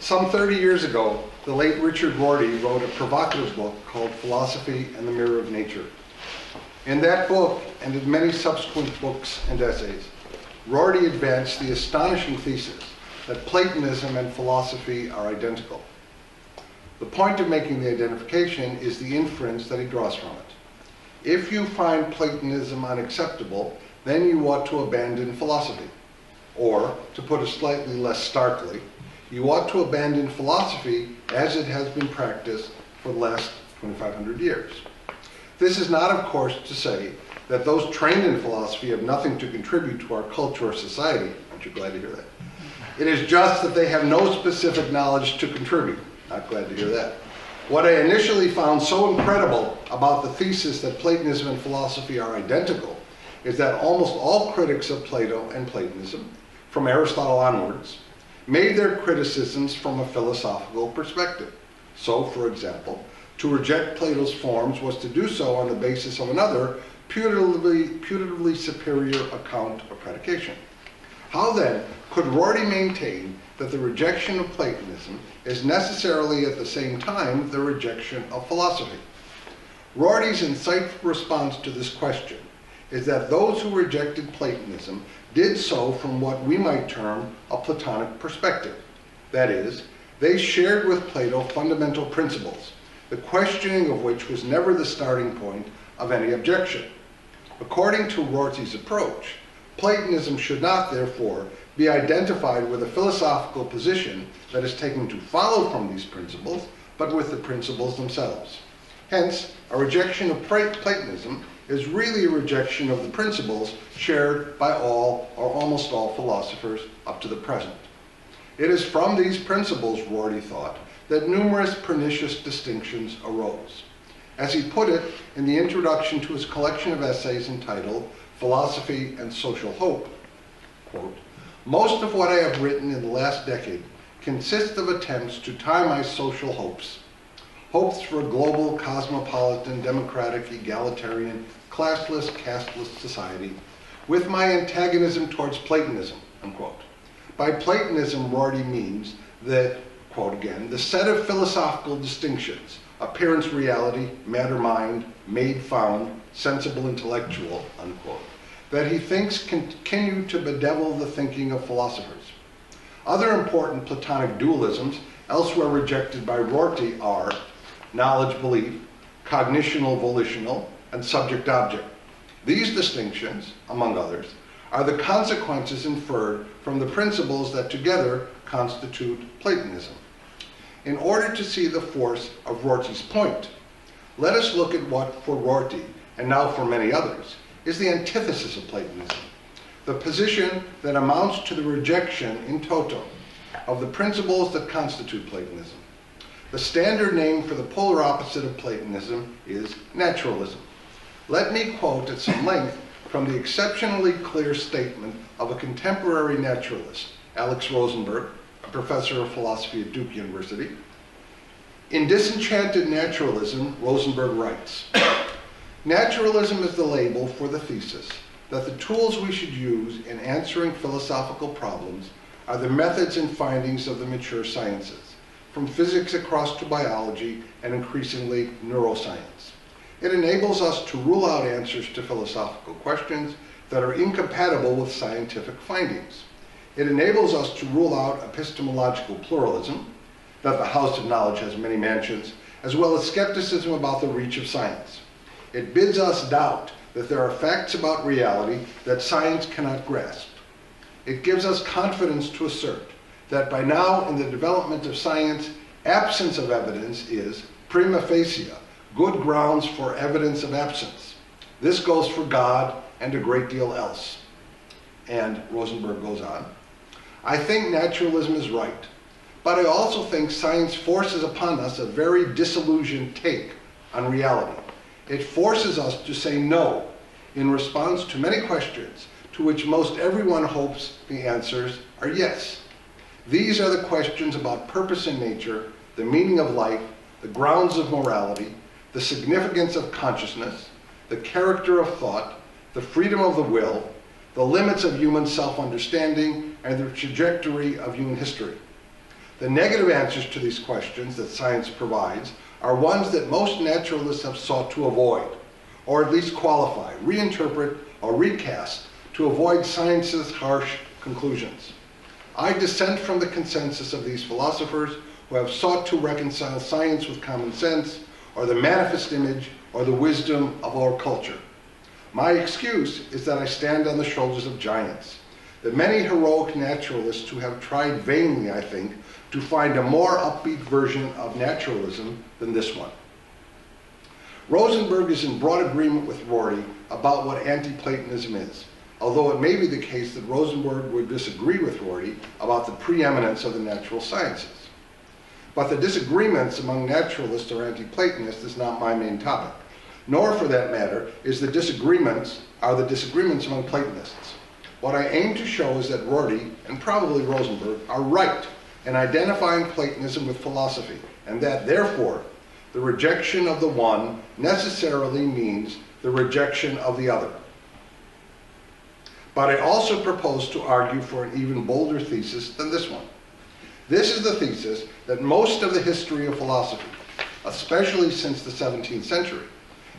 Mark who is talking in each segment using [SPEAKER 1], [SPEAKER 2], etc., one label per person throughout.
[SPEAKER 1] Some 30 years ago, the late Richard Rorty wrote a provocative book called Philosophy and the Mirror of Nature. In that book, and in many subsequent books and essays, Rorty advanced the astonishing thesis that Platonism and philosophy are identical. The point of making the identification is the inference that he draws from it. If you find Platonism unacceptable, then you ought to abandon philosophy. Or, to put it slightly less starkly, you ought to abandon philosophy as it has been practiced for the last 2,500 years. This is not, of course, to say that those trained in philosophy have nothing to contribute to our culture or society. Aren't you glad to hear that? It is just that they have no specific knowledge to contribute. Not glad to hear that. What I initially found so incredible about the thesis that Platonism and philosophy are identical is that almost all critics of Plato and Platonism, from Aristotle onwards, made their criticisms from a philosophical perspective. So, for example, to reject Plato's forms was to do so on the basis of another, putatively superior account of predication. How then could Rorty maintain that the rejection of Platonism is necessarily at the same time the rejection of philosophy? Rorty's insightful response to this question is that those who rejected Platonism did so from what we might term a Platonic perspective. That is, they shared with Plato fundamental principles, the questioning of which was never the starting point of any objection. According to Rorty's approach, Platonism should not, therefore, be identified with a philosophical position that is taken to follow from these principles, but with the principles themselves. Hence, a rejection of Platonism is really a rejection of the principles shared by all or almost all philosophers up to the present. It is from these principles, Rorty thought, that numerous pernicious distinctions arose. As he put it in the introduction to his collection of essays entitled Philosophy and Social Hope, quote, "Most of what I have written in the last decade consists of attempts to tie my social hopes for a global, cosmopolitan, democratic, egalitarian, classless, casteless society, with my antagonism towards Platonism," unquote. By Platonism, Rorty means that, quote again, the set of philosophical distinctions, appearance reality, matter mind, made found, sensible intellectual, unquote, that he thinks continue to bedevil the thinking of philosophers. Other important Platonic dualisms, elsewhere rejected by Rorty, are knowledge-belief, cognitional-volitional, and subject-object. These distinctions, among others, are the consequences inferred from the principles that together constitute Platonism. In order to see the force of Rorty's point, let us look at what, for Rorty, and now for many others, is the antithesis of Platonism, the position that amounts to the rejection in toto of the principles that constitute Platonism. The standard name for the polar opposite of Platonism is naturalism. Let me quote at some length from the exceptionally clear statement of a contemporary naturalist, Alex Rosenberg, a professor of philosophy at Duke University. In Disenchanted Naturalism, Rosenberg writes, "Naturalism is the label for the thesis that the tools we should use in answering philosophical problems are the methods and findings of the mature sciences, from physics across to biology and increasingly neuroscience. It enables us to rule out answers to philosophical questions that are incompatible with scientific findings. It enables us to rule out epistemological pluralism, that the house of knowledge has many mansions, as well as skepticism about the reach of science. It bids us doubt that there are facts about reality that science cannot grasp. It gives us confidence to assert that by now in the development of science, absence of evidence is, prima facie, good grounds for evidence of absence. This goes for God and a great deal else." And Rosenberg goes on, "I think naturalism is right, but I also think science forces upon us a very disillusioned take on reality. It forces us to say no in response to many questions to which most everyone hopes the answers are yes. These are the questions about purpose in nature, the meaning of life, the grounds of morality, the significance of consciousness, the character of thought, the freedom of the will, the limits of human self-understanding, and the trajectory of human history. The negative answers to these questions that science provides are ones that most naturalists have sought to avoid, or at least qualify, reinterpret, or recast to avoid science's harsh conclusions. I dissent from the consensus of these philosophers who have sought to reconcile science with common sense, or the manifest image, or the wisdom of our culture. My excuse is that I stand on the shoulders of giants, the many heroic naturalists who have tried vainly, I think, to find a more upbeat version of naturalism than this one. Rosenberg is in broad agreement with Rorty about what anti-Platonism is, although it may be the case that Rosenberg would disagree with Rorty about the preeminence of the natural sciences. But the disagreements among naturalists or anti-Platonists is not my main topic, nor for that matter are the disagreements among Platonists. What I aim to show is that Rorty, and probably Rosenberg, are right in identifying Platonism with philosophy, and that therefore the rejection of the one necessarily means the rejection of the other. But I also propose to argue for an even bolder thesis than this one. This is the thesis that most of the history of philosophy, especially since the 17th century,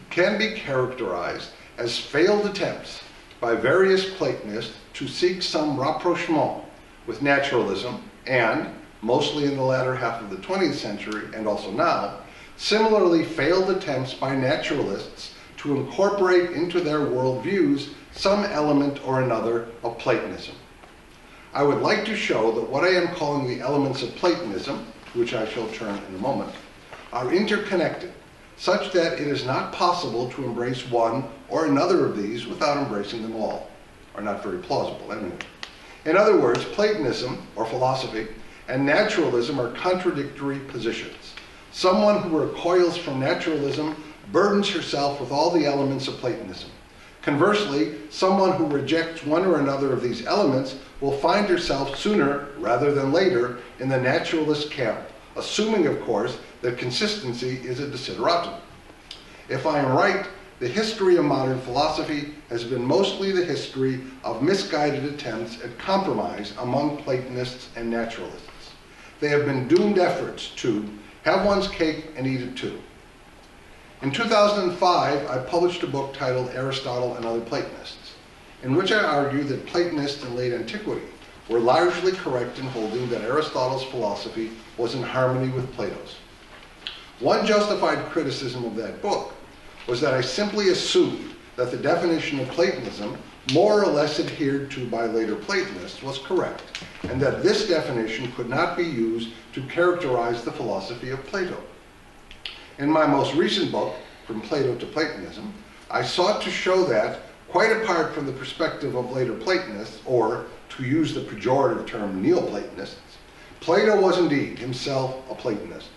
[SPEAKER 1] can be characterized as failed attempts by various Platonists to seek some rapprochement with naturalism and, mostly in the latter half of the 20th century and also now, similarly failed attempts by naturalists to incorporate into their worldviews some element or another of Platonism. I would like to show that what I am calling the elements of Platonism, to which I shall turn in a moment, are interconnected, such that it is not possible to embrace one or another of these without embracing them all, or not very plausible anyway. In other words, Platonism, or philosophy, and naturalism are contradictory positions. Someone who recoils from naturalism burdens herself with all the elements of Platonism. Conversely, someone who rejects one or another of these elements will find herself sooner rather than later in the naturalist camp, assuming, of course, that consistency is a desideratum. If I am right, the history of modern philosophy has been mostly the history of misguided attempts at compromise among Platonists and naturalists. They have been doomed efforts to have one's cake and eat it too. In 2005, I published a book titled Aristotle and Other Platonists, in which I argue that Platonists in late antiquity were largely correct in holding that Aristotle's philosophy was in harmony with Plato's. One justified criticism of that book was that I simply assumed that the definition of Platonism, more or less adhered to by later Platonists, was correct, and that this definition could not be used to characterize the philosophy of Plato. In my most recent book, From Plato to Platonism, I sought to show that, quite apart from the perspective of later Platonists, or, to use the pejorative term, Neoplatonists, Plato was indeed himself a Platonist.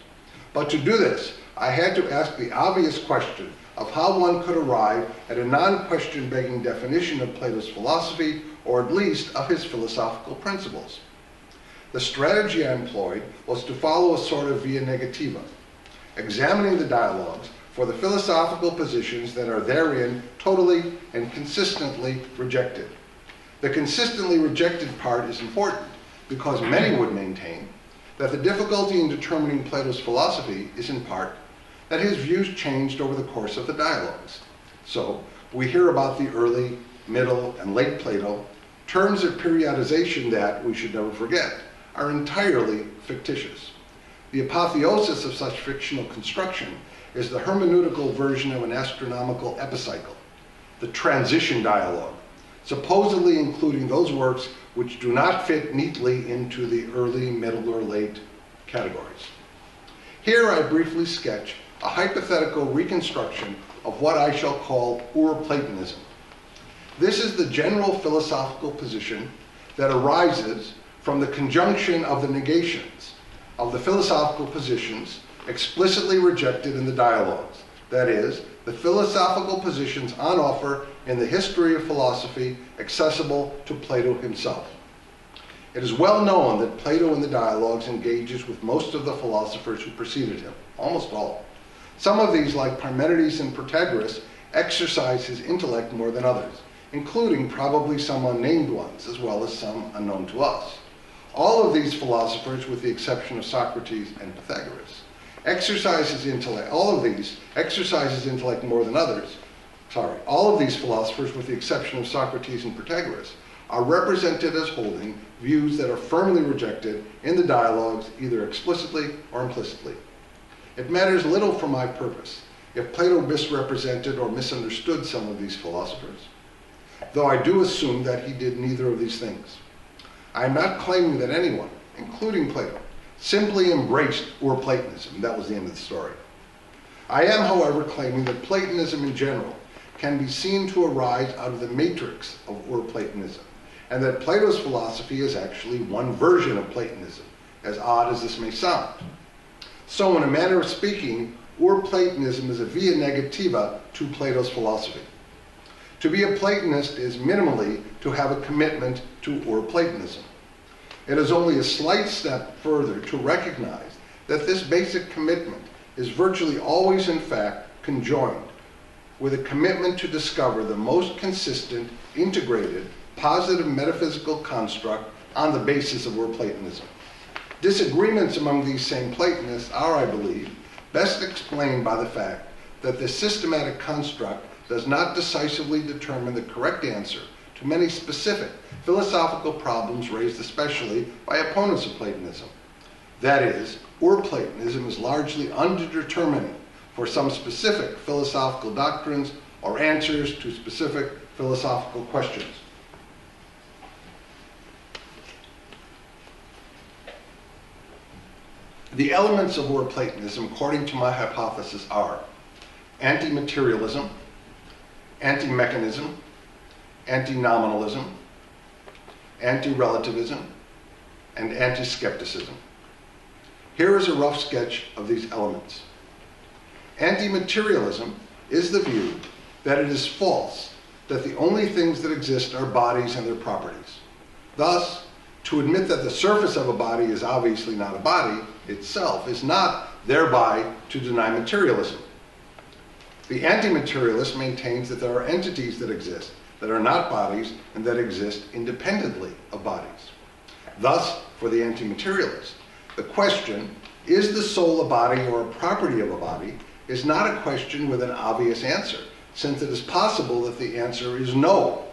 [SPEAKER 1] But to do this, I had to ask the obvious question of how one could arrive at a non-question-begging definition of Plato's philosophy, or at least of his philosophical principles. The strategy I employed was to follow a sort of via negativa, examining the dialogues for the philosophical positions that are therein totally and consistently rejected. The consistently rejected part is important because many would maintain that the difficulty in determining Plato's philosophy is in part that his views changed over the course of the dialogues. So we hear about the early, middle, and late Plato, terms of periodization that, we should never forget, are entirely fictitious. The apotheosis of such fictional construction is the hermeneutical version of an astronomical epicycle, the transition dialogue, supposedly including those works which do not fit neatly into the early, middle, or late categories. Here I briefly sketch a hypothetical reconstruction of what I shall call Ur-Platonism. This is the general philosophical position that arises from the conjunction of the negations of the philosophical positions explicitly rejected in the dialogues, that is, the philosophical positions on offer in the history of philosophy accessible to Plato himself. It is well known that Plato in the dialogues engages with most of the philosophers who preceded him, almost all. Some of these, like Parmenides and Protagoras, exercise his intellect more than others, including probably some unnamed ones, as well as some unknown to us. All of these philosophers, with the exception of Socrates and Pythagoras, all of these exercises intellect more than others. All of these philosophers, with the exception of Socrates and Pythagoras, are represented as holding views that are firmly rejected in the dialogues, either explicitly or implicitly. It matters little for my purpose if Plato misrepresented or misunderstood some of these philosophers, though I do assume that he did neither of these things. I am not claiming that anyone, including Plato, simply embraced Ur-Platonism. That was the end of the story. I am, however, claiming that Platonism in general can be seen to arise out of the matrix of Ur-Platonism, and that Plato's philosophy is actually one version of Platonism, as odd as this may sound. So in a manner of speaking, Ur-Platonism is a via negativa to Plato's philosophy. To be a Platonist is minimally to have a commitment to Ur-Platonism. It is only a slight step further to recognize that this basic commitment is virtually always in fact conjoined with a commitment to discover the most consistent, integrated, positive metaphysical construct on the basis of Ur-Platonism. Disagreements among these same Platonists are, I believe, best explained by the fact that this systematic construct does not decisively determine the correct answer to many specific philosophical problems raised especially by opponents of Platonism. That is, Ur-Platonism is largely underdetermining for some specific philosophical doctrines or answers to specific philosophical questions. The elements of Ur-Platonism, according to my hypothesis, are anti-materialism, anti-mechanism, anti-nominalism, anti-relativism, and anti-skepticism. Here is a rough sketch of these elements. Anti-materialism is the view that it is false that the only things that exist are bodies and their properties. Thus, to admit that the surface of a body is obviously not a body itself is not thereby to deny materialism. The anti-materialist maintains that there are entities that exist that are not bodies and that exist independently of bodies. Thus, for the anti-materialist, the question, is the soul a body or a property of a body, is not a question with an obvious answer, since it is possible that the answer is no.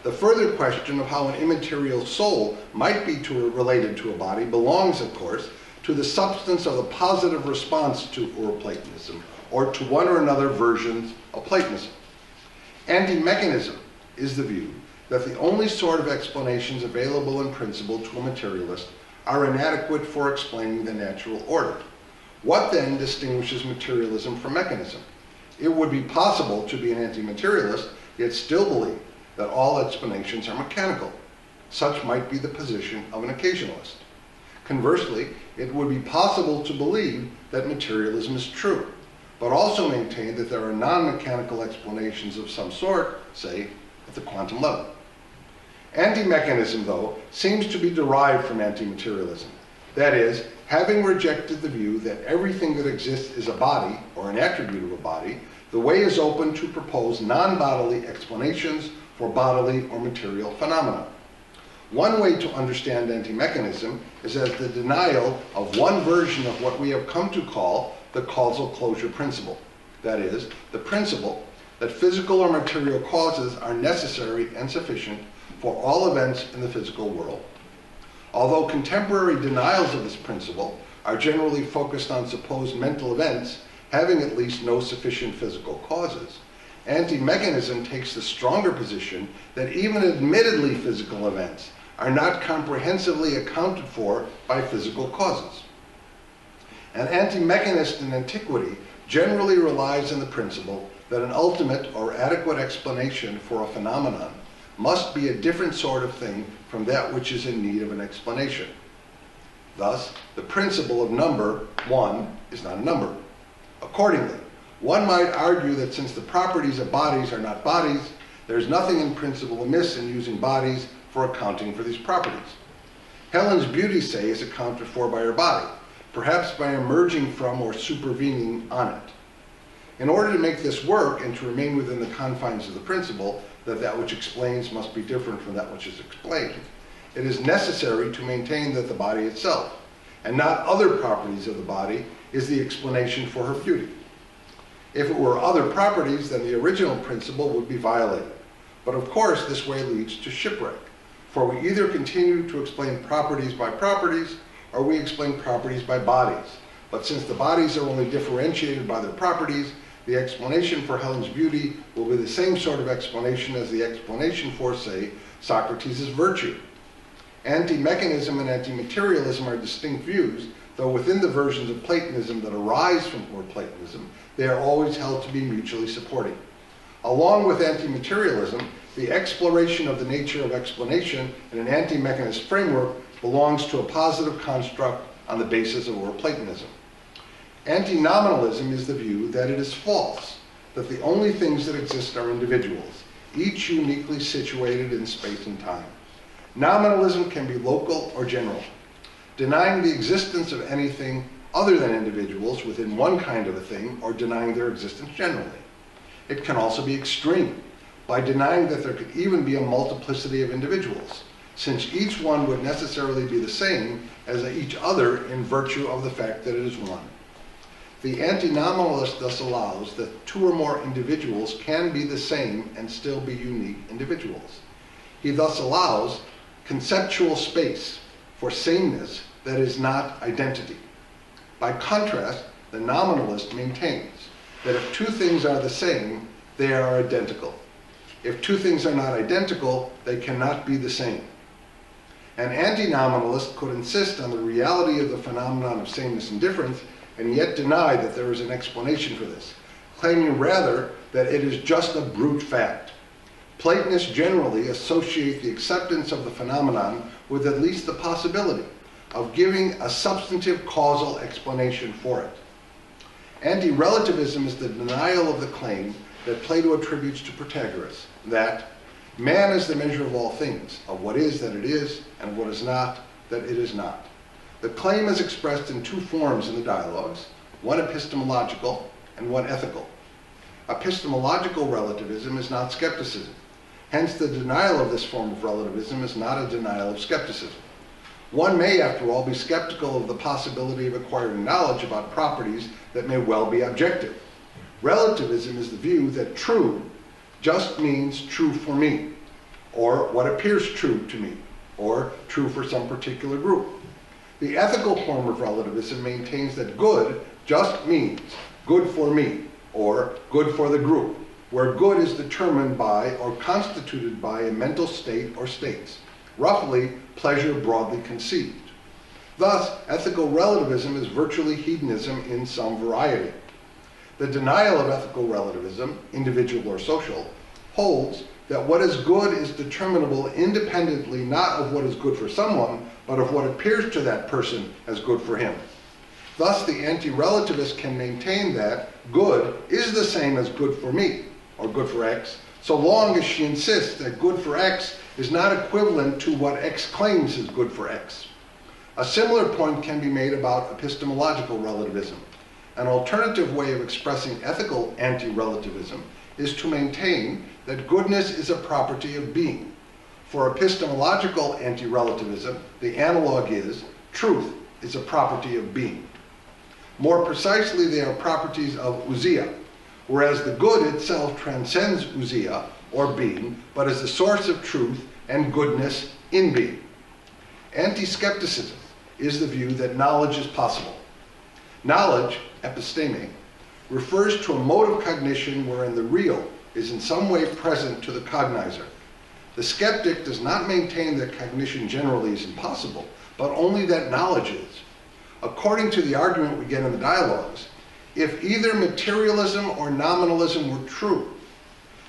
[SPEAKER 1] The further question of how an immaterial soul might be related to a body belongs, of course, to the substance of the positive response to Ur-Platonism, or to one or another versions of Platonism. Anti-mechanism is the view that the only sort of explanations available in principle to a materialist are inadequate for explaining the natural order. What then distinguishes materialism from mechanism? It would be possible to be an anti-materialist, yet still believe that all explanations are mechanical. Such might be the position of an occasionalist. Conversely, it would be possible to believe that materialism is true, but also maintain that there are non-mechanical explanations of some sort, say, at the quantum level. Anti-mechanism, though, seems to be derived from anti-materialism. That is, having rejected the view that everything that exists is a body, or an attribute of a body, the way is open to propose non-bodily explanations for bodily or material phenomena. One way to understand anti-mechanism is as the denial of one version of what we have come to call the causal closure principle. That is, the principle that physical or material causes are necessary and sufficient for all events in the physical world. Although contemporary denials of this principle are generally focused on supposed mental events having at least no sufficient physical causes, anti-mechanism takes the stronger position that even admittedly physical events are not comprehensively accounted for by physical causes. An anti-mechanist in antiquity generally relies on the principle that an ultimate or adequate explanation for a phenomenon must be a different sort of thing from that which is in need of an explanation. Thus, the principle of number 1 is not a number. Accordingly, one might argue that since the properties of bodies are not bodies, there is nothing in principle amiss in using bodies for accounting for these properties. Helen's beauty, say, is accounted for by her body, perhaps by emerging from or supervening on it. In order to make this work and to remain within the confines of the principle that that which explains must be different from that which is explained, it is necessary to maintain that the body itself, and not other properties of the body, is the explanation for her beauty. If it were other properties, then the original principle would be violated. But of course, this way leads to shipwreck, for we either continue to explain properties by properties, or we explain properties by bodies. But since the bodies are only differentiated by their properties, the explanation for Helen's beauty will be the same sort of explanation as the explanation for, say, Socrates' virtue. Anti-mechanism and anti-materialism are distinct views, though within the versions of Platonism that arise from Ur-Platonism, they are always held to be mutually supporting. Along with anti-materialism, the exploration of the nature of explanation in an anti-mechanist framework belongs to a positive construct on the basis of Ur-Platonism. Anti-nominalism is the view that it is false, that the only things that exist are individuals, each uniquely situated in space and time. Nominalism can be local or general, denying the existence of anything other than individuals within one kind of a thing, or denying their existence generally. It can also be extreme, by denying that there could even be a multiplicity of individuals, since each one would necessarily be the same as each other in virtue of the fact that it is one. The anti-nominalist thus allows that two or more individuals can be the same and still be unique individuals. He thus allows conceptual space for sameness that is not identity. By contrast, the nominalist maintains that if two things are the same, they are identical. If two things are not identical, they cannot be the same. An anti-nominalist could insist on the reality of the phenomenon of sameness and difference, and yet deny that there is an explanation for this, claiming rather that it is just a brute fact. Platonists generally associate the acceptance of the phenomenon with at least the possibility of giving a substantive causal explanation for it. Anti-relativism is the denial of the claim that Plato attributes to Protagoras, that man is the measure of all things, of what is that it is, and what is not that it is not. The claim is expressed in two forms in the dialogues, one epistemological and one ethical. Epistemological relativism is not skepticism. Hence, the denial of this form of relativism is not a denial of skepticism. One may, after all, be skeptical of the possibility of acquiring knowledge about properties that may well be objective. Relativism is the view that true just means true for me, or what appears true to me, or true for some particular group. The ethical form of relativism maintains that good just means good for me, or good for the group, where good is determined by or constituted by a mental state or states, roughly pleasure broadly conceived. Thus, ethical relativism is virtually hedonism in some variety. The denial of ethical relativism, individual or social, holds that what is good is determinable independently not of what is good for someone, but of what appears to that person as good for him. Thus, the anti-relativist can maintain that good is the same as good for me, or good for X, so long as she insists that good for X is not equivalent to what X claims is good for X. A similar point can be made about epistemological relativism. An alternative way of expressing ethical anti-relativism is to maintain that goodness is a property of being. For epistemological anti-relativism, the analog is truth is a property of being. More precisely, they are properties of ousia, whereas the good itself transcends ousia, or being, but is the source of truth and goodness in being. Anti-skepticism is the view that knowledge is possible. Knowledge, episteme, refers to a mode of cognition wherein the real is in some way present to the cognizer. The skeptic does not maintain that cognition generally is impossible, but only that knowledge is. According to the argument we get in the dialogues, if either materialism or nominalism were true,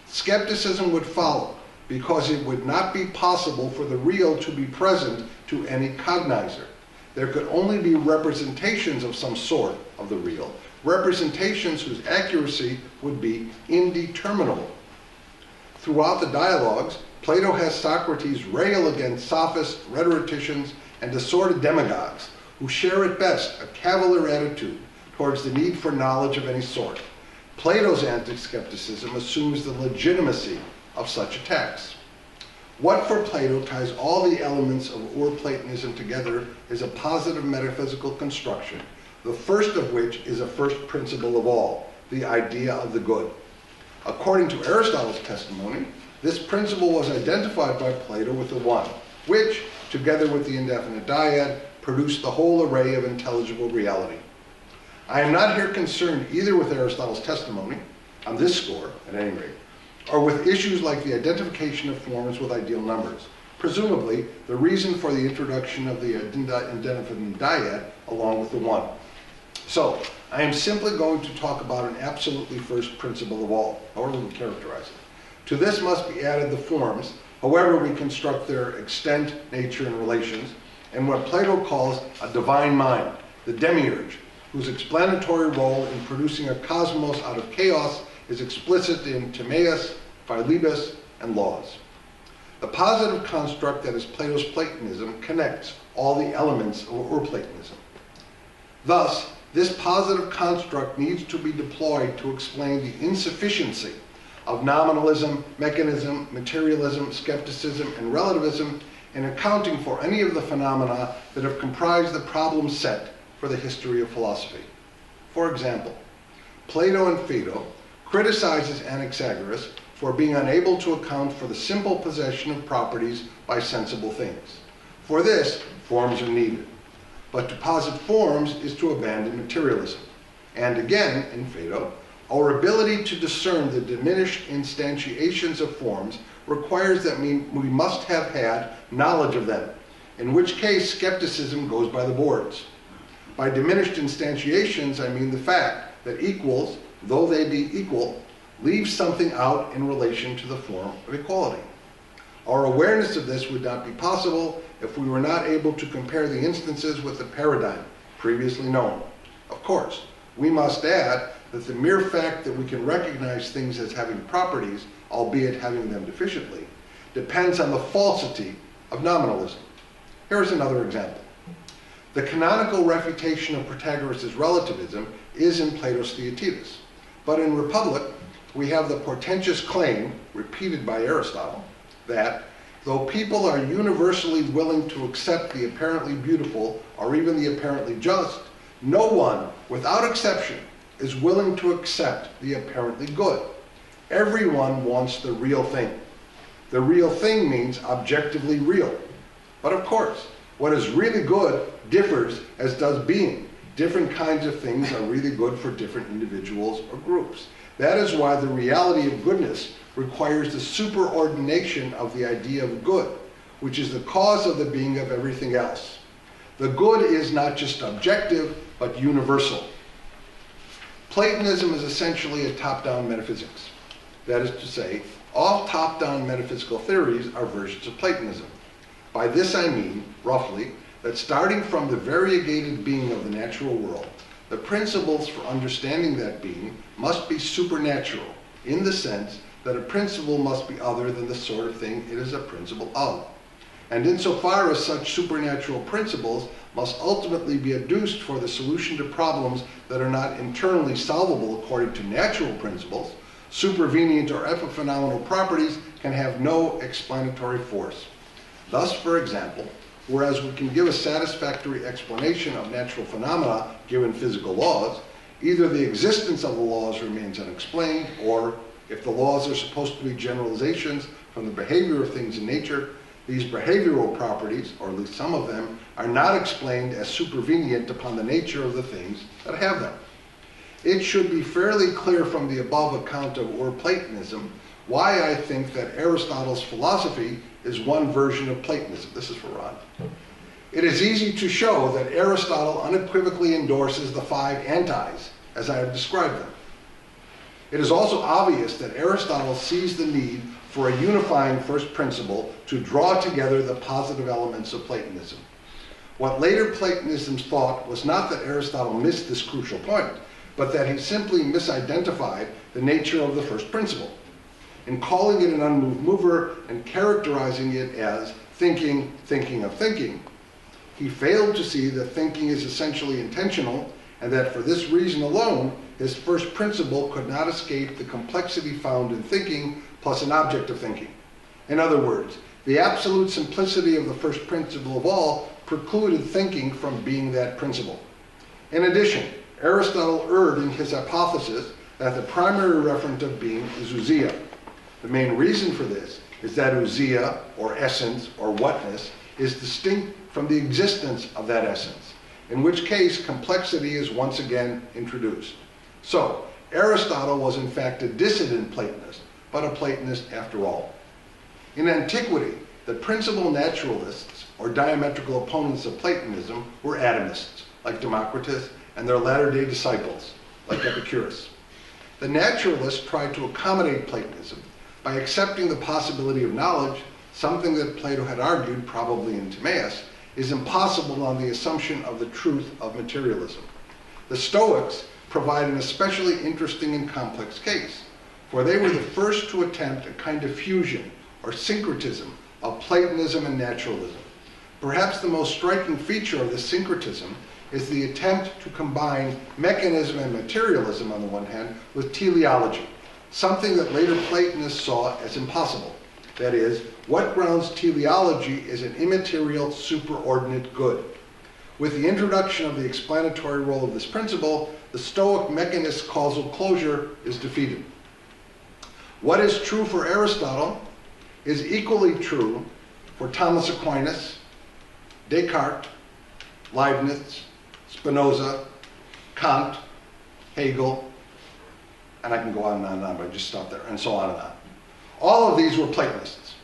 [SPEAKER 1] skepticism would follow, because it would not be possible for the real to be present to any cognizer. There could only be representations of some sort of the real, representations whose accuracy would be indeterminable. Throughout the dialogues, Plato has Socrates rail against sophists, rhetoricians, and assorted demagogues who share at best a cavalier attitude towards the need for knowledge of any sort. Plato's anti-skepticism assumes the legitimacy of such attacks. What for Plato ties all the elements of Ur-Platonism together is a positive metaphysical construction, the first of which is a first principle of all, the idea of the good. According to Aristotle's testimony, this principle was identified by Plato with the one, which, together with the indefinite dyad, produced the whole array of intelligible reality. I am not here concerned either with Aristotle's testimony, on this score at any rate, or with issues like the identification of forms with ideal numbers, presumably the reason for the introduction of the indefinite dyad along with the one. So, I am simply going to talk about an absolutely first principle of all, however we characterize it. To this must be added the forms, however we construct their extent, nature, and relations, and what Plato calls a divine mind, the demiurge, whose explanatory role in producing a cosmos out of chaos is explicit in Timaeus, Philebus, and Laws. The positive construct that is Plato's Platonism connects all the elements of Ur-Platonism. Thus, this positive construct needs to be deployed to explain the insufficiency of nominalism, mechanism, materialism, skepticism, and relativism in accounting for any of the phenomena that have comprised the problem set for the history of philosophy. For example, Plato in Phaedo criticizes Anaxagoras for being unable to account for the simple possession of properties by sensible things. For this, forms are needed. But to posit forms is to abandon materialism. And again, in Phaedo, our ability to discern the diminished instantiations of forms requires that we must have had knowledge of them, in which case skepticism goes by the boards. By diminished instantiations, I mean the fact that equals, though they be equal, leave something out in relation to the form of equality. Our awareness of this would not be possible if we were not able to compare the instances with the paradigm previously known. Of course, we must add that the mere fact that we can recognize things as having properties, albeit having them deficiently, depends on the falsity of nominalism. Here is another example. The canonical refutation of Protagoras' relativism is in Plato's Theaetetus, but in Republic, we have the portentous claim, repeated by Aristotle, that though people are universally willing to accept the apparently beautiful or even the apparently just, no one, without exception, is willing to accept the apparently good. Everyone wants the real thing. The real thing means objectively real. But of course, what is really good differs as does being. Different kinds of things are really good for different individuals or groups. That is why the reality of goodness requires the superordination of the idea of good, which is the cause of the being of everything else. The good is not just objective, but universal. Platonism is essentially a top-down metaphysics. That is to say, all top-down metaphysical theories are versions of Platonism. By this I mean, roughly, that starting from the variegated being of the natural world, the principles for understanding that being must be supernatural, in the sense that a principle must be other than the sort of thing it is a principle of. And insofar as such supernatural principles must ultimately be adduced for the solution to problems that are not internally solvable according to natural principles, supervenient or epiphenomenal properties can have no explanatory force. Thus, for example, whereas we can give a satisfactory explanation of natural phenomena given physical laws, either the existence of the laws remains unexplained, or if the laws are supposed to be generalizations from the behavior of things in nature, these behavioral properties, or at least some of them, are not explained as supervenient upon the nature of the things that have them. It should be fairly clear from the above account of Ur-Platonism why I think that Aristotle's philosophy is one version of Platonism. This is for Ron. It is easy to show that Aristotle unequivocally endorses the five antis, as I have described them. It is also obvious that Aristotle sees the need for a unifying first principle to draw together the positive elements of Platonism. What later Platonism thought was not that Aristotle missed this crucial point, but that he simply misidentified the nature of the first principle. In calling it an unmoved mover and characterizing it as thinking, thinking of thinking, he failed to see that thinking is essentially intentional, and that for this reason alone, his first principle could not escape the complexity found in thinking plus an object of thinking. In other words, The absolute simplicity of the first principle of all precluded thinking from being that principle. In addition, Aristotle erred in his hypothesis that the primary referent of being is ousia. The main reason for this is that ousia, or essence, or whatness, is distinct from the existence of that essence, in which case complexity is once again introduced. So, Aristotle was in fact a dissident Platonist, but a Platonist after all. In antiquity, the principal naturalists, or diametrical opponents of Platonism, were atomists, like Democritus, and their latter-day disciples, like Epicurus. The naturalists tried to accommodate Platonism by accepting the possibility of knowledge, something that Plato had argued, probably in Timaeus, is impossible on the assumption of the truth of materialism. The Stoics provide an especially interesting and complex case, for they were the first to attempt a kind of fusion or syncretism of Platonism and naturalism. Perhaps the most striking feature of this syncretism is the attempt to combine mechanism and materialism on the one hand with teleology, something that later Platonists saw as impossible. That is, what grounds teleology is an immaterial superordinate good. With the introduction of the explanatory role of this principle, the Stoic mechanist causal closure is defeated. What is true for Aristotle is equally true for Thomas Aquinas, Descartes, Leibniz, Spinoza, Kant, Hegel, and I can go on and on, but I just stop there, and so on and on. All of these were Platonists.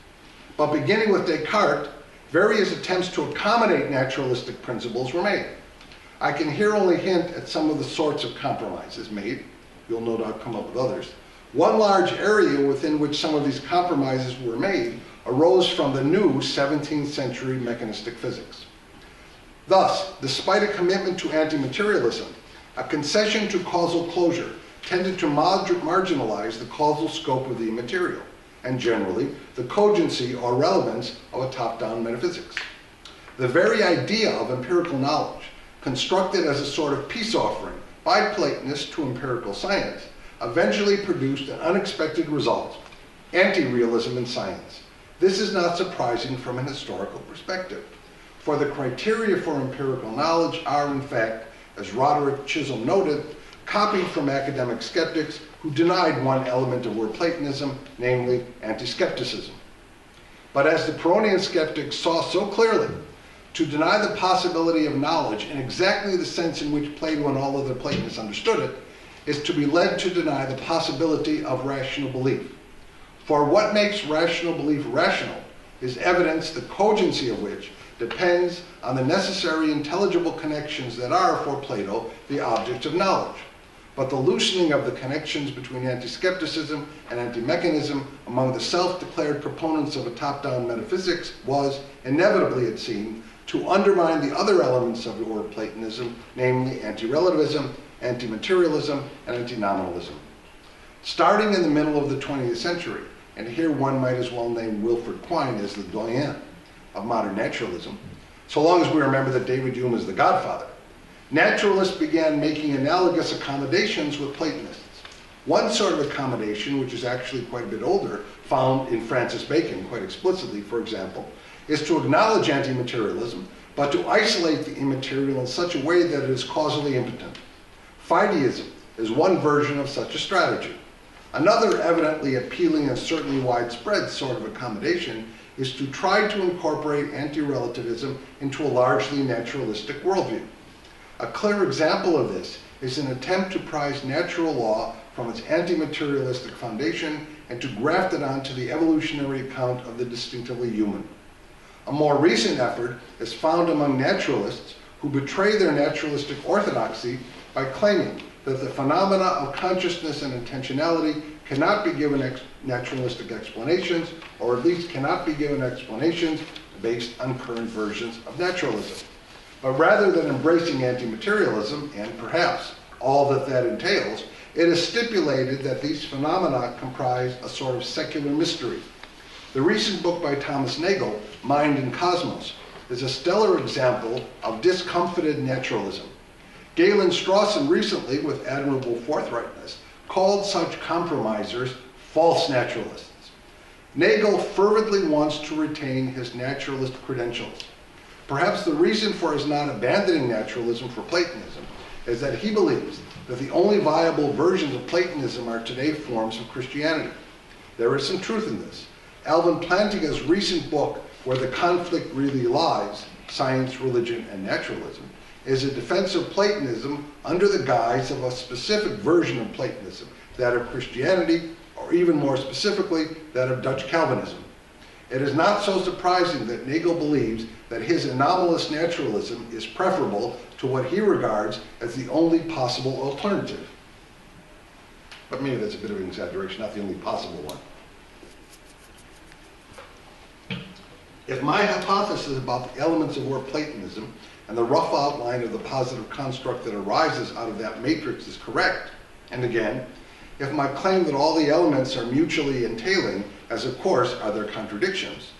[SPEAKER 1] But beginning with Descartes, various attempts to accommodate naturalistic principles were made. I can here only hint at some of the sorts of compromises made. You'll no doubt come up with others. One large area within which some of these compromises were made arose from the new 17th century mechanistic physics. Thus, despite a commitment to anti-materialism, a concession to causal closure tended to marginalize the causal scope of the immaterial, and generally, the cogency or relevance of a top-down metaphysics. The very idea of empirical knowledge, constructed as a sort of peace offering by Platonists to empirical science, eventually produced an unexpected result: anti-realism in science. This is not surprising from an historical perspective, for the criteria for empirical knowledge are, in fact, as Roderick Chisholm noted, copied from academic skeptics who denied one element of Ur-Platonism, namely anti-skepticism. But as the Pyrrhonian skeptics saw so clearly, to deny the possibility of knowledge in exactly the sense in which Plato and all other Platonists understood it is to be led to deny the possibility of rational belief. For what makes rational belief rational is evidence the cogency of which depends on the necessary intelligible connections that are, for Plato, the objects of knowledge. But the loosening of the connections between anti-skepticism and anti-mechanism among the self-declared proponents of a top-down metaphysics was, inevitably it seemed, to undermine the other elements of Ur-Platonism, namely anti-relativism, anti-materialism, and anti-nominalism. Starting in the middle of the 20th century, and here one might as well name Wilfred Quine as the doyen of modern naturalism, so long as we remember that David Hume is the godfather, naturalists began making analogous accommodations with Platonists. One sort of accommodation, which is actually quite a bit older, found in Francis Bacon quite explicitly, for example, is to acknowledge anti-materialism, but to isolate the immaterial in such a way that it is causally impotent. Fideism is one version of such a strategy. Another evidently appealing and certainly widespread sort of accommodation is to try to incorporate anti-relativism into a largely naturalistic worldview. A clear example of this is an attempt to prize natural law from its anti-materialistic foundation and to graft it onto the evolutionary account of the distinctively human. A more recent effort is found among naturalists who betray their naturalistic orthodoxy by claiming that the phenomena of consciousness and intentionality cannot be given naturalistic explanations, or at least cannot be given explanations based on current versions of naturalism. But rather than embracing anti-materialism, and perhaps all that that entails, it is stipulated that these phenomena comprise a sort of secular mystery. The recent book by Thomas Nagel, Mind and Cosmos, is a stellar example of discomfited naturalism. Galen Strawson recently, with admirable forthrightness, called such compromisers false naturalists. Nagel fervently wants to retain his naturalist credentials. Perhaps the reason for his not abandoning naturalism for Platonism is that he believes that the only viable versions of Platonism are today forms of Christianity. There is some truth in this. Alvin Plantinga's recent book, Where the Conflict Really Lies, Science, Religion, and Naturalism, is a defense of Platonism under the guise of a specific version of Platonism, that of Christianity, or even more specifically, that of Dutch Calvinism. It is not so surprising that Nagel believes that his anomalous naturalism is preferable to what he regards as the only possible alternative. But maybe that's a bit of an exaggeration, not the only possible one. If my hypothesis about the elements of Ur-Platonism and the rough outline of the positive construct that arises out of that matrix is correct, and again, if my claim that all the elements are mutually entailing, as of course are their contradictions,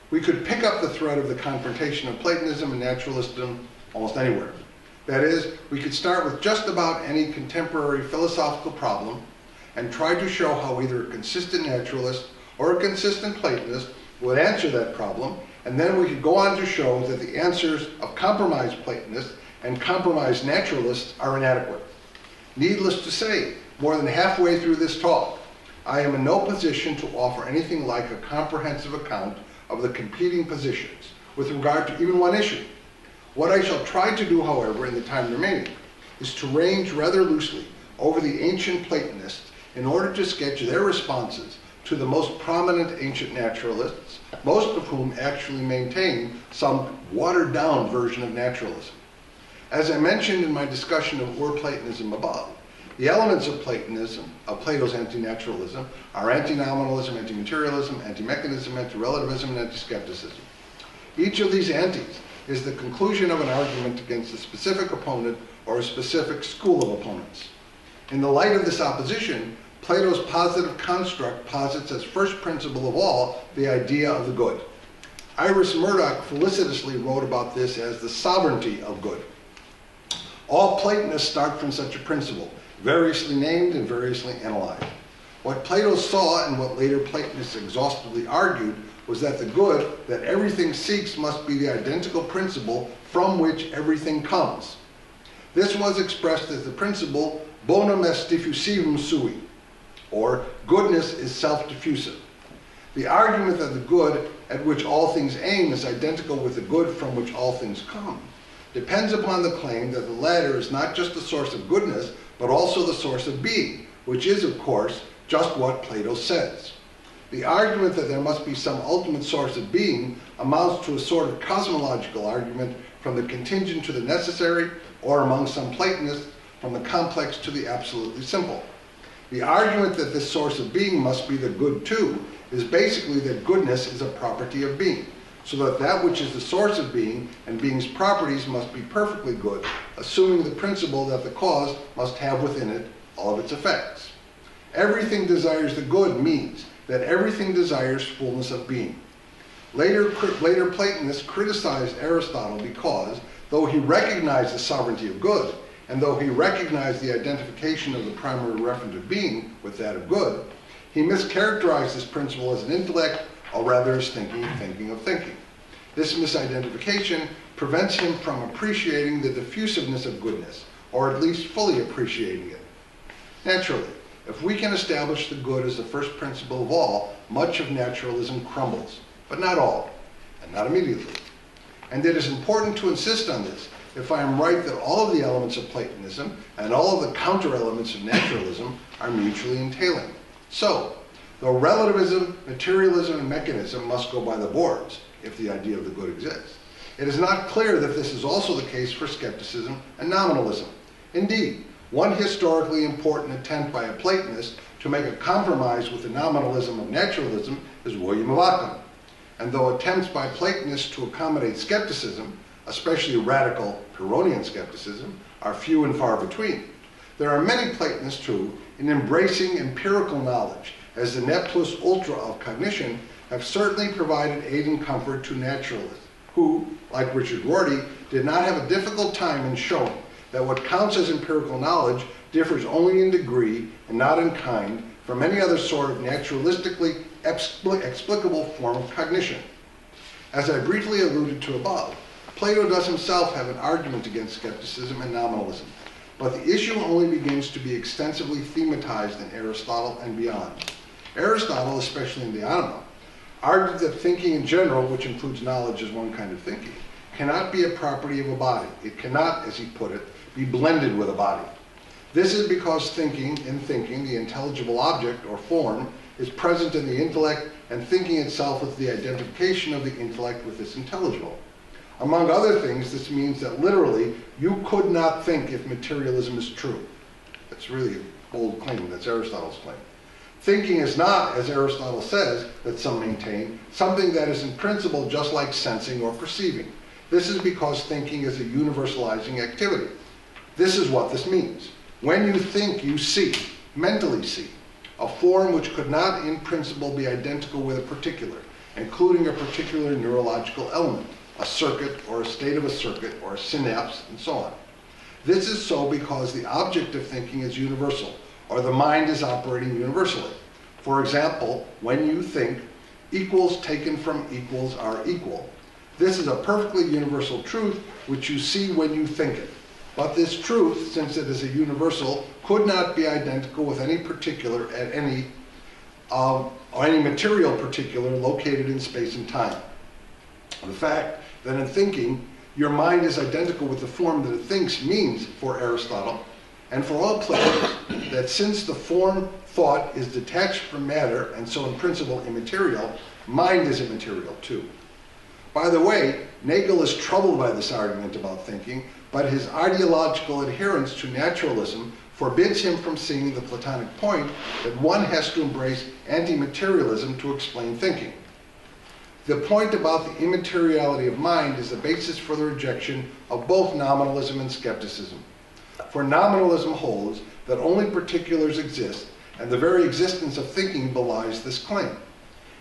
[SPEAKER 1] we could pick up the thread of the confrontation of Platonism and naturalism almost anywhere. That is, we could start with just about any contemporary philosophical problem and try to show how either a consistent naturalist or a consistent Platonist would answer that problem, and then we could go on to show that the answers of compromised Platonists and compromised naturalists are inadequate. Needless to say, more than halfway through this talk, I am in no position to offer anything like a comprehensive account of the competing positions with regard to even one issue. What I shall try to do, however, in the time remaining, is to range rather loosely over the ancient Platonists in order to sketch their responses to the most prominent ancient naturalists, most of whom actually maintain some watered-down version of naturalism. As I mentioned in my discussion of Ur-Platonism above, the elements of Platonism, of Plato's anti-naturalism, are anti-nominalism, anti-materialism, anti-mechanism, anti-relativism, and anti-skepticism. Each of these antis is the conclusion of an argument against a specific opponent or a specific school of opponents. In the light of this opposition, Plato's positive construct posits as first principle of all the idea of the good. Iris Murdoch felicitously wrote about this as the sovereignty of good. All Platonists start from such a principle, variously named and variously analyzed. What Plato saw and what later Platonists exhaustively argued was that the good that everything seeks must be the identical principle from which everything comes. This was expressed as the principle bonum est diffusivum sui, or goodness is self-diffusive. The argument that the good at which all things aim is identical with the good from which all things come depends upon the claim that the latter is not just the source of goodness, but also the source of being, which is, of course, just what Plato says. The argument that there must be some ultimate source of being amounts to a sort of cosmological argument from the contingent to the necessary, or among some Platonists, from the complex to the absolutely simple. The argument that this source of being must be the good too is basically that goodness is a property of being, so that that which is the source of being and being's properties must be perfectly good, assuming the principle that the cause must have within it all of its effects. Everything desires the good means that everything desires fullness of being. Later Platonists criticized Aristotle because, though he recognized the sovereignty of good, and though he recognized the identification of the primary referent of being with that of good, he mischaracterized this principle as an intellect, or rather as thinking of thinking. This misidentification prevents him from appreciating the diffusiveness of goodness, or at least fully appreciating it. Naturally, if we can establish the good as the first principle of all, much of naturalism crumbles, but not all, and not immediately. And it is important to insist on this if I am right that all of the elements of Platonism and all of the counter-elements of naturalism are mutually entailing. So, though relativism, materialism, and mechanism must go by the boards if the idea of the good exists, it is not clear that this is also the case for skepticism and nominalism. Indeed, one historically important attempt by a Platonist to make a compromise with the nominalism of naturalism is William of Ockham. And though attempts by Platonists to accommodate skepticism, especially radical Pyrrhonian skepticism, are few and far between, there are many Platonists who, in embracing empirical knowledge as the ne plus ultra of cognition, have certainly provided aid and comfort to naturalists, who, like Richard Rorty, did not have a difficult time in showing that what counts as empirical knowledge differs only in degree and not in kind from any other sort of naturalistically explicable form of cognition. As I briefly alluded to above, Plato does himself have an argument against skepticism and nominalism, but the issue only begins to be extensively thematized in Aristotle and beyond. Aristotle, especially in the Anima, argued that thinking in general, which includes knowledge as one kind of thinking, cannot be a property of a body. It cannot, as he put it, be blended with a body. This is because thinking, the intelligible object or form, is present in the intellect, and thinking itself is the identification of the intellect with this intelligible. Among other things, this means that literally, you could not think if materialism is true. That's really a bold claim. That's Aristotle's claim. Thinking is not, as Aristotle says, that some maintain, something that is in principle just like sensing or perceiving. This is because thinking is a universalizing activity. This is what this means. When you think, you see, mentally see, a form which could not in principle be identical with a particular, including a particular neurological element, a circuit or a state of a circuit or a synapse, and so on. This is so because the object of thinking is universal, or the mind is operating universally. For example, when you think, equals taken from equals are equal. This is a perfectly universal truth which you see when you think it. But this truth, since it is a universal, could not be identical with any particular at any material particular located in space and time. The fact that in thinking, your mind is identical with the form that it thinks means, for Aristotle, and for all Platonists, that since the form thought is detached from matter and so in principle immaterial, mind is immaterial too. By the way, Nagel is troubled by this argument about thinking, but his ideological adherence to naturalism forbids him from seeing the Platonic point that one has to embrace anti-materialism to explain thinking. The point about the immateriality of mind is the basis for the rejection of both nominalism and skepticism. For nominalism holds that only particulars exist, and the very existence of thinking belies this claim.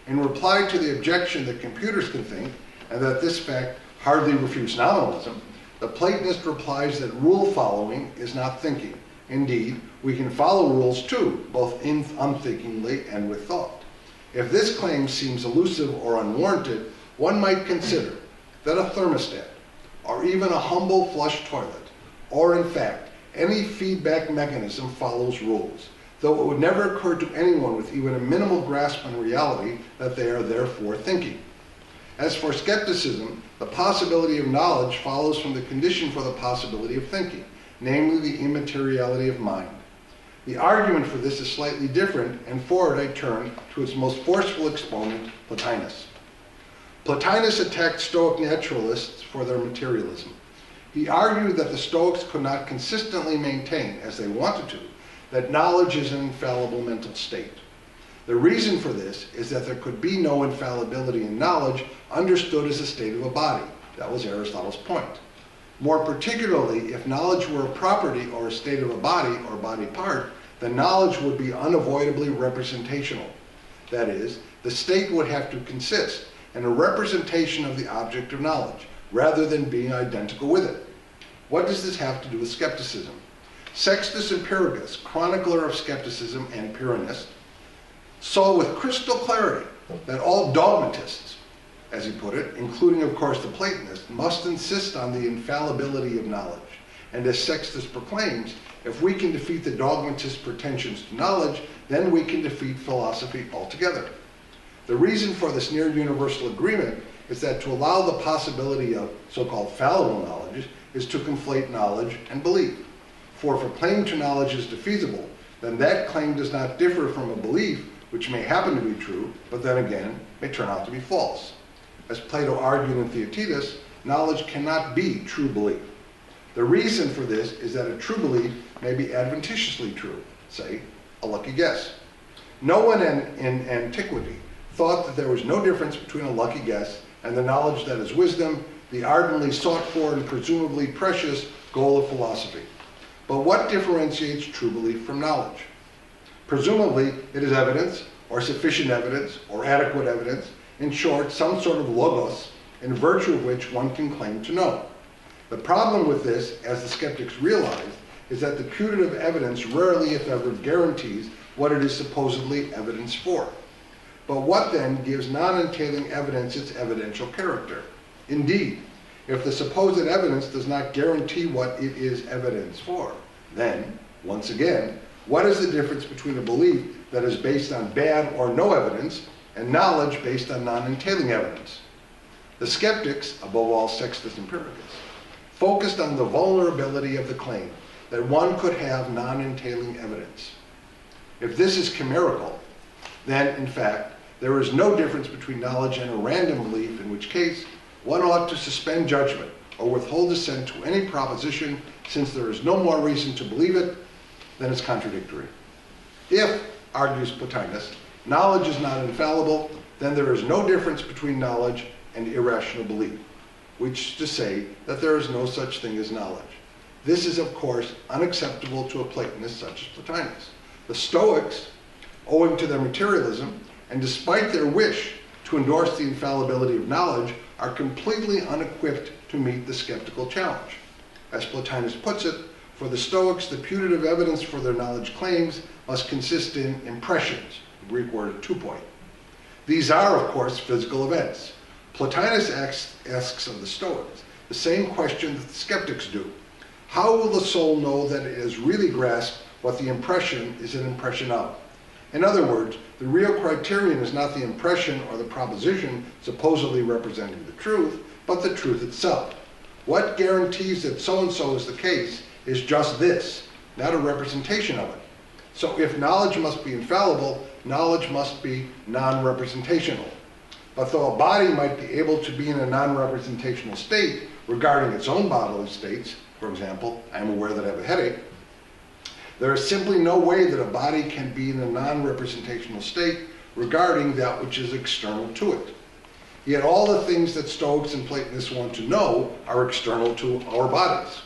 [SPEAKER 1] In reply to the objection that computers can think, and that this fact hardly refutes nominalism, the Platonist replies that rule following is not thinking. Indeed, we can follow rules too, both unthinkingly and with thought. If this claim seems elusive or unwarranted, one might consider that a thermostat, or even a humble flush toilet, or in fact, any feedback mechanism follows rules, though it would never occur to anyone with even a minimal grasp on reality that they are therefore thinking. As for skepticism, the possibility of knowledge follows from the condition for the possibility of thinking, namely the immateriality of mind. The argument for this is slightly different, and for it I turn to its most forceful exponent, Plotinus. Plotinus attacked Stoic naturalists for their materialism. He argued that the Stoics could not consistently maintain, as they wanted to, that knowledge is an infallible mental state. The reason for this is that there could be no infallibility in knowledge understood as a state of a body. That was Aristotle's point. More particularly, if knowledge were a property or a state of a body or body part, then knowledge would be unavoidably representational. That is, the state would have to consist in a representation of the object of knowledge, rather than being identical with it. What does this have to do with skepticism? Sextus Empiricus, chronicler of skepticism and Pyrrhonist, saw with crystal clarity that all dogmatists, as he put it, including of course the Platonists, must insist on the infallibility of knowledge. And as Sextus proclaims, if we can defeat the dogmatist pretensions to knowledge, then we can defeat philosophy altogether. The reason for this near universal agreement is that to allow the possibility of so-called fallible knowledge is to conflate knowledge and belief. For if a claim to knowledge is defeasible, then that claim does not differ from a belief which may happen to be true, but then again may turn out to be false. As Plato argued in Theaetetus, knowledge cannot be true belief. The reason for this is that a true belief may be adventitiously true, say, a lucky guess. No one in antiquity thought that there was no difference between a lucky guess and the knowledge that is wisdom, the ardently sought for and presumably precious goal of philosophy. But what differentiates true belief from knowledge? Presumably, it is evidence, or sufficient evidence, or adequate evidence, in short, some sort of logos, in virtue of which one can claim to know. The problem with this, as the skeptics realized, is that the putative evidence rarely, if ever, guarantees what it is supposedly evidence for. But what then gives non-entailing evidence its evidential character? Indeed, if the supposed evidence does not guarantee what it is evidence for, then, once again, what is the difference between a belief that is based on bad or no evidence and knowledge based on non-entailing evidence? The skeptics, above all Sextus Empiricus, focused on the vulnerability of the claim that one could have non-entailing evidence. If this is chimerical, then, in fact, there is no difference between knowledge and a random belief, in which case one ought to suspend judgment or withhold assent to any proposition, since there is no more reason to believe it than it's contradictory. If, argues Plotinus, knowledge is not infallible, then there is no difference between knowledge and irrational belief, which is to say that there is no such thing as knowledge. This is, of course, unacceptable to a Platonist such as Plotinus. The Stoics, owing to their materialism, and despite their wish to endorse the infallibility of knowledge, are completely unequipped to meet the skeptical challenge. As Plotinus puts it, for the Stoics, the putative evidence for their knowledge claims must consist in impressions, the Greek word tupoi. These are, of course, physical events. Plotinus asks of the Stoics the same question that the skeptics do. How will the soul know that it has really grasped what the impression is an impression of? In other words, the real criterion is not the impression or the proposition supposedly representing the truth, but the truth itself. What guarantees that so-and-so is the case is just this, not a representation of it. So if knowledge must be infallible, knowledge must be non-representational. But though a body might be able to be in a non-representational state regarding its own bodily states, for example, I am aware that I have a headache, there is simply no way that a body can be in a non-representational state regarding that which is external to it. Yet all the things that Stoics and Platonists want to know are external to our bodies.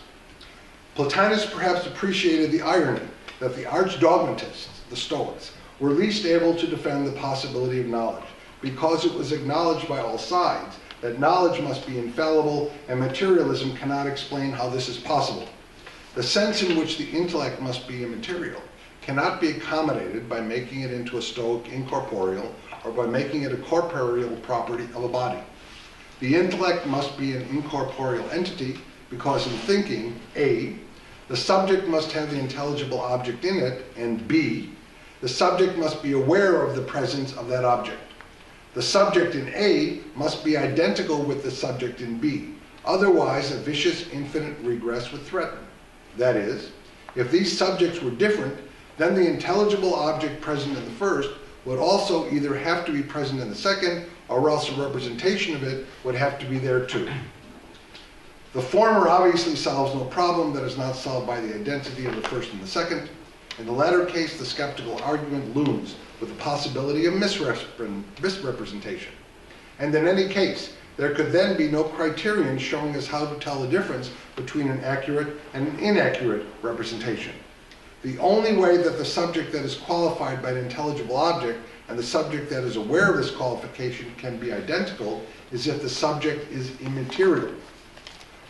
[SPEAKER 1] Plotinus perhaps appreciated the irony that the arch-dogmatists, the Stoics, were least able to defend the possibility of knowledge, because it was acknowledged by all sides that knowledge must be infallible and materialism cannot explain how this is possible. The sense in which the intellect must be immaterial cannot be accommodated by making it into a Stoic incorporeal or by making it a corporeal property of a body. The intellect must be an incorporeal entity because in thinking, A, the subject must have the intelligible object in it, and B, the subject must be aware of the presence of that object. The subject in A must be identical with the subject in B. Otherwise, a vicious infinite regress would threaten. That is, if these subjects were different, then the intelligible object present in the first would also either have to be present in the second, or else a representation of it would have to be there too. The former obviously solves no problem that is not solved by the identity of the first and the second. In the latter case, the skeptical argument looms with the possibility of misrepresentation. And in any case, there could then be no criterion showing us how to tell the difference between an accurate and an inaccurate representation. The only way that the subject that is qualified by an intelligible object and the subject that is aware of this qualification can be identical is if the subject is immaterial.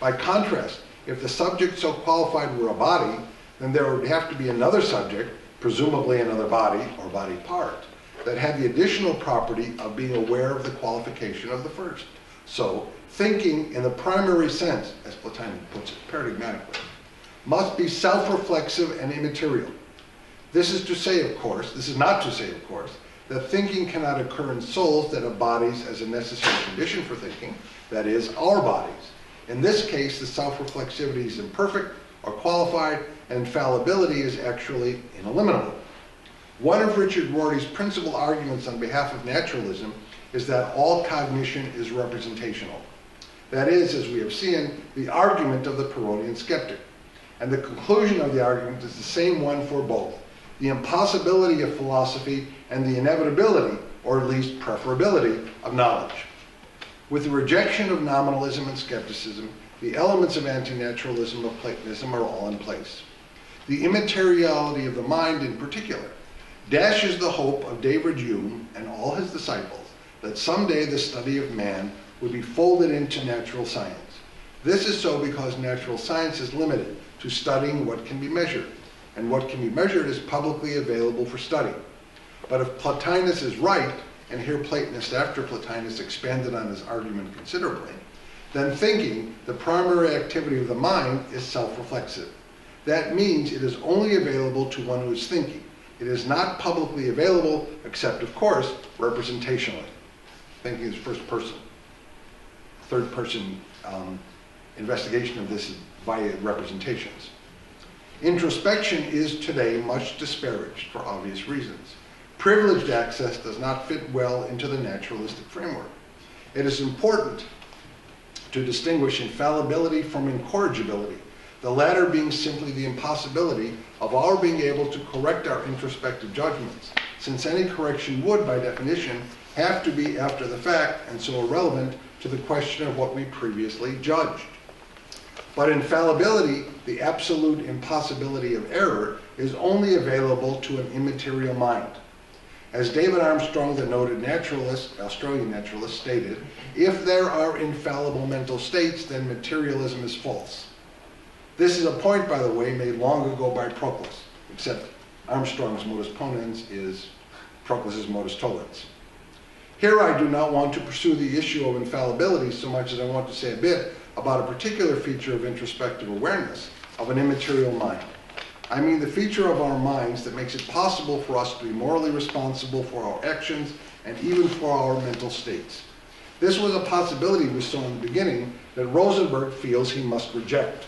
[SPEAKER 1] By contrast, if the subject so qualified were a body, then there would have to be another subject, presumably another body or body part, that had the additional property of being aware of the qualification of the first. So, thinking in the primary sense, as Plotinus puts it paradigmatically, must be self-reflexive and immaterial. This is not to say, of course, that thinking cannot occur in souls that have bodies as a necessary condition for thinking, that is, our bodies. In this case, the self-reflexivity is imperfect or qualified, and infallibility is actually ineliminable. One of Richard Rorty's principal arguments on behalf of naturalism is that all cognition is representational. That is, as we have seen, the argument of the Pyrrhonian skeptic. And the conclusion of the argument is the same one for both: the impossibility of philosophy and the inevitability, or at least preferability, of knowledge. With the rejection of nominalism and skepticism, the elements of anti-naturalism of Platonism are all in place. The immateriality of the mind, in particular, dashes the hope of David Hume and all his disciples that someday the study of man would be folded into natural science. This is so because natural science is limited to studying what can be measured, and what can be measured is publicly available for study. But if Plotinus is right, and here Platonists after Plotinus expanded on his argument considerably, then thinking, the primary activity of the mind, is self-reflexive. That means it is only available to one who is thinking. It is not publicly available, except, of course, representationally. Thinking is first person. Third person investigation of this is via representations. Introspection is today much disparaged for obvious reasons. Privileged access does not fit well into the naturalistic framework. It is important to distinguish infallibility from incorrigibility, the latter being simply the impossibility of our being able to correct our introspective judgments, since any correction would, by definition, have to be after the fact and so irrelevant to the question of what we previously judged. But infallibility, the absolute impossibility of error, is only available to an immaterial mind. As David Armstrong, the noted naturalist, Australian naturalist, stated, if there are infallible mental states, then materialism is false. This is a point, by the way, made long ago by Proclus, except Armstrong's modus ponens is Proclus's modus tollens. Here I do not want to pursue the issue of infallibility so much as I want to say a bit about a particular feature of introspective awareness of an immaterial mind. I mean the feature of our minds that makes it possible for us to be morally responsible for our actions and even for our mental states. This was a possibility we saw in the beginning that Rosenberg feels he must reject.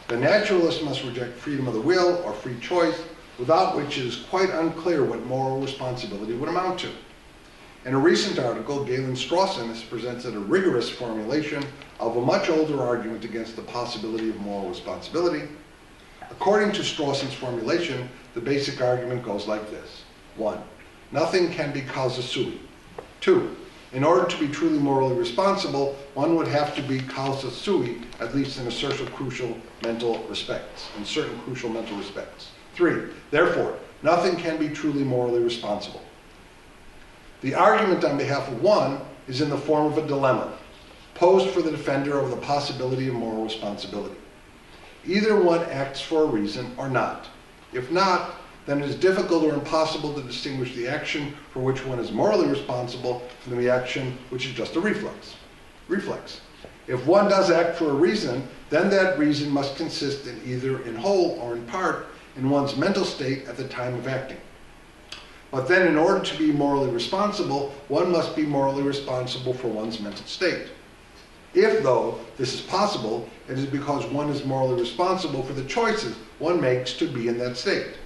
[SPEAKER 1] The naturalist must reject freedom of the will or free choice, without which it is quite unclear what moral responsibility would amount to. In a recent article, Galen Strawson has presented a rigorous formulation of a much older argument against the possibility of moral responsibility. According to Strawson's formulation, the basic argument goes like this. 1. Nothing can be causa sui. 2. In order to be truly morally responsible, one would have to be causa sui, at least in certain crucial mental respects. 3. Therefore, nothing can be truly morally responsible. The argument on behalf of one is in the form of a dilemma, posed for the defender of the possibility of moral responsibility. Either one acts for a reason or not. If not, then it is difficult or impossible to distinguish the action for which one is morally responsible from the action which is just a reflex. If one does act for a reason, then that reason must consist in either in whole or in part in one's mental state at the time of acting. But then in order to be morally responsible, one must be morally responsible for one's mental state. If, though, this is possible, it is because one is morally responsible for the choices one makes to be in that state.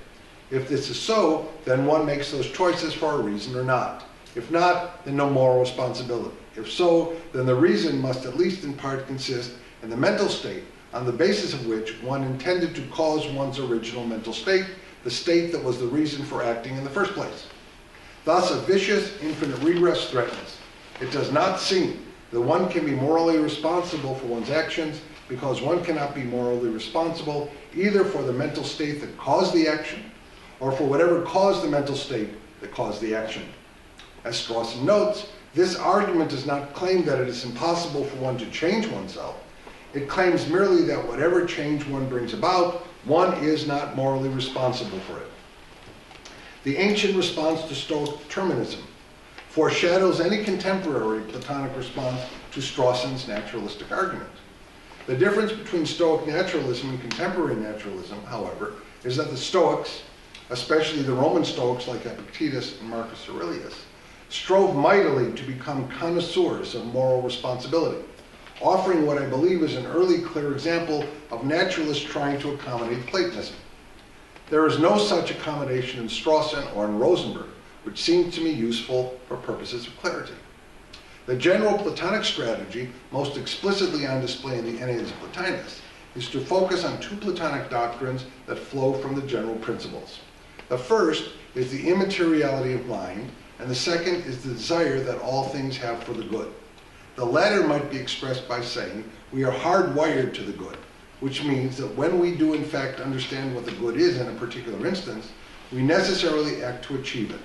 [SPEAKER 1] If this is so, then one makes those choices for a reason or not. If not, then no moral responsibility. If so, then the reason must at least in part consist in the mental state on the basis of which one intended to cause one's original mental state, the state that was the reason for acting in the first place. Thus, a vicious, infinite regress threatens. It does not seem that one can be morally responsible for one's actions because one cannot be morally responsible either for the mental state that caused the action or for whatever caused the mental state that caused the action. As Strawson notes, this argument does not claim that it is impossible for one to change oneself. It claims merely that whatever change one brings about, one is not morally responsible for it. The ancient response to Stoic determinism foreshadows any contemporary Platonic response to Strawson's naturalistic argument. The difference between Stoic naturalism and contemporary naturalism, however, is that the Stoics, especially the Roman Stoics like Epictetus and Marcus Aurelius, strove mightily to become connoisseurs of moral responsibility, offering what I believe is an early clear example of naturalists trying to accommodate Platonism. There is no such accommodation in Strawson or in Rosenberg, which seems to me useful for purposes of clarity. The general Platonic strategy, most explicitly on display in the Enneads of Plotinus, is to focus on two Platonic doctrines that flow from the general principles. The first is the immateriality of mind, and the second is the desire that all things have for the good. The latter might be expressed by saying we are hardwired to the good, which means that when we do in fact understand what the good is in a particular instance, we necessarily act to achieve it.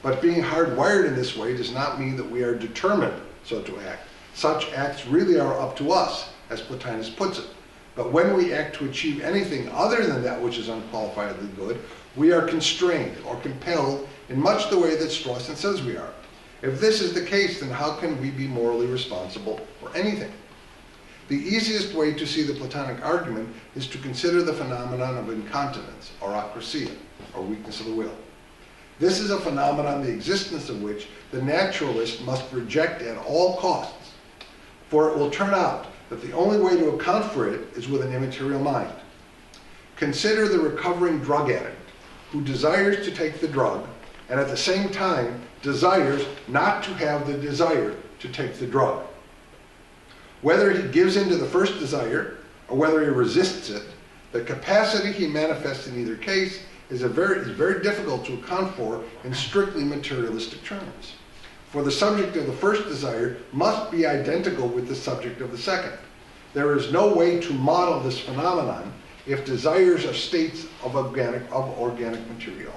[SPEAKER 1] But being hardwired in this way does not mean that we are determined so to act. Such acts really are up to us, as Plotinus puts it. But when we act to achieve anything other than that which is unqualifiedly good, we are constrained or compelled in much the way that Strawson says we are. If this is the case, then how can we be morally responsible for anything? The easiest way to see the Platonic argument is to consider the phenomenon of incontinence, or akrasia, or weakness of the will. This is a phenomenon the existence of which the naturalist must reject at all costs, for it will turn out that the only way to account for it is with an immaterial mind. Consider the recovering drug addict who desires to take the drug and at the same time desires not to have the desire to take the drug. Whether he gives in to the first desire or whether he resists it, the capacity he manifests in either case is very difficult to account for in strictly materialistic terms. For the subject of the first desire must be identical with the subject of the second. There is no way to model this phenomenon if desires are states of organic material.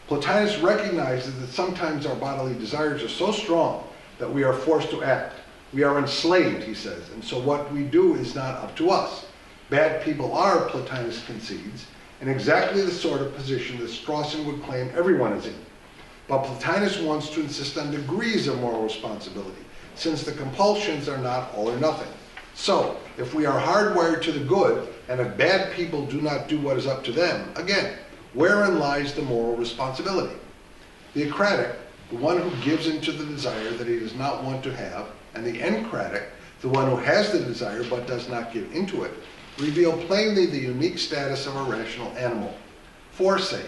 [SPEAKER 1] Plotinus recognizes that sometimes our bodily desires are so strong that we are forced to act. We are enslaved, he says, and so what we do is not up to us. Bad people are, Plotinus concedes, in exactly the sort of position that Strawson would claim everyone is in. But Plotinus wants to insist on degrees of moral responsibility, since the compulsions are not all or nothing. So, if we are hardwired to the good, and if bad people do not do what is up to them, again, wherein lies the moral responsibility? The acratic, the one who gives into the desire that he does not want to have, and the encratic, the one who has the desire but does not give into it, reveal plainly the unique status of a rational animal. For, say,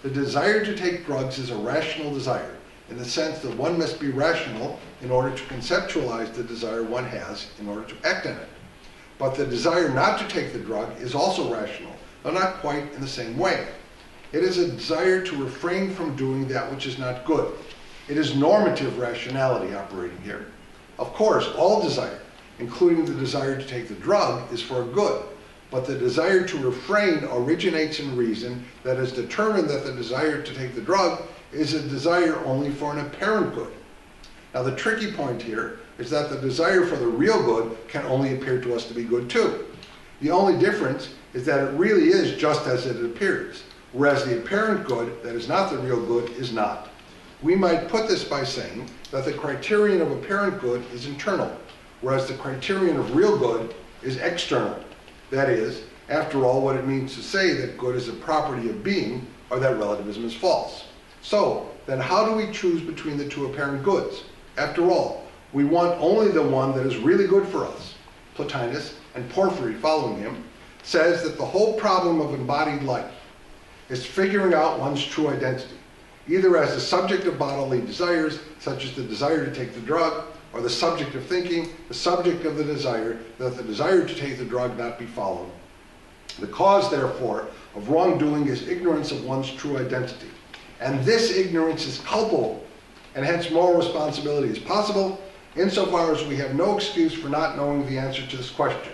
[SPEAKER 1] the desire to take drugs is a rational desire, in the sense that one must be rational in order to conceptualize the desire one has in order to act on it. But the desire not to take the drug is also rational, though not quite in the same way. It is a desire to refrain from doing that which is not good. It is normative rationality operating here. Of course, all desire, including the desire to take the drug, is for good, but the desire to refrain originates in reason that has determined that the desire to take the drug is a desire only for an apparent good. Now the tricky point here is that the desire for the real good can only appear to us to be good too. The only difference is that it really is just as it appears, whereas the apparent good that is not the real good is not. We might put this by saying that the criterion of apparent good is internal, whereas the criterion of real good is external. That is, after all, what it means to say that good is a property of being, or that relativism is false. So, then how do we choose between the two apparent goods? After all, we want only the one that is really good for us. Plotinus, and Porphyry following him, says that the whole problem of embodied life is figuring out one's true identity, either as the subject of bodily desires, such as the desire to take the drug, or the subject of thinking, the subject of the desire, that the desire to take the drug not be followed. The cause, therefore, of wrongdoing is ignorance of one's true identity. And this ignorance is culpable, and hence moral responsibility is possible, insofar as we have no excuse for not knowing the answer to this question.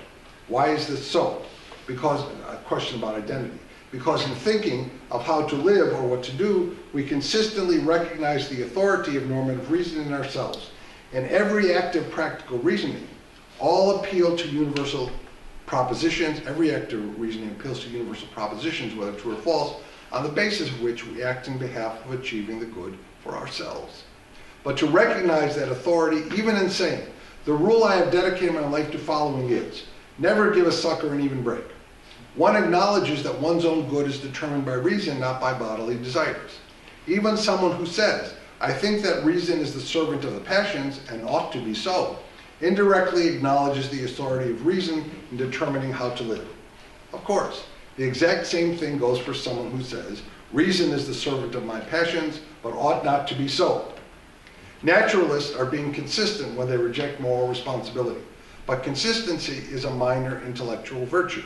[SPEAKER 1] Why is this so? Because, a question about identity. Because in thinking of how to live or what to do, we consistently recognize the authority of normative reasoning in ourselves. In every act of practical reasoning, all appeal to universal propositions, every act of reasoning appeals to universal propositions, whether true or false, on the basis of which we act in behalf of achieving the good for ourselves. But to recognize that authority, even in saying, the rule I have dedicated my life to following is, never give a sucker an even break. One acknowledges that one's own good is determined by reason, not by bodily desires. Even someone who says, I think that reason is the servant of the passions, and ought to be so, indirectly acknowledges the authority of reason in determining how to live. Of course, the exact same thing goes for someone who says, reason is the servant of my passions, but ought not to be so. Naturalists are being consistent when they reject moral responsibility, but consistency is a minor intellectual virtue.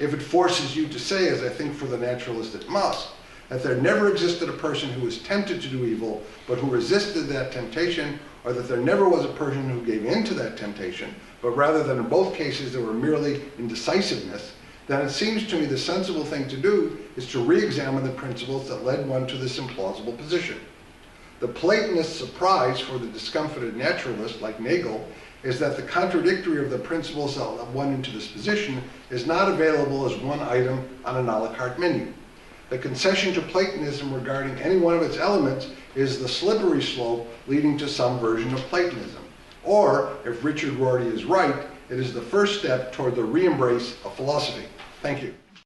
[SPEAKER 1] If it forces you to say, as I think for the naturalist it must, that there never existed a person who was tempted to do evil, but who resisted that temptation, or that there never was a person who gave in to that temptation, but rather that in both cases there were merely indecisiveness, then it seems to me the sensible thing to do is to re-examine the principles that led one to this implausible position. The Platonist's surprise for the discomfited naturalist, like Nagel, is that the contradictory of the principles that led one into this position is not available as one item on an a la carte menu. The concession to Platonism regarding any one of its elements is the slippery slope leading to some version of Platonism. Or, if Richard Rorty is right, it is the first step toward the re-embrace of philosophy. Thank you.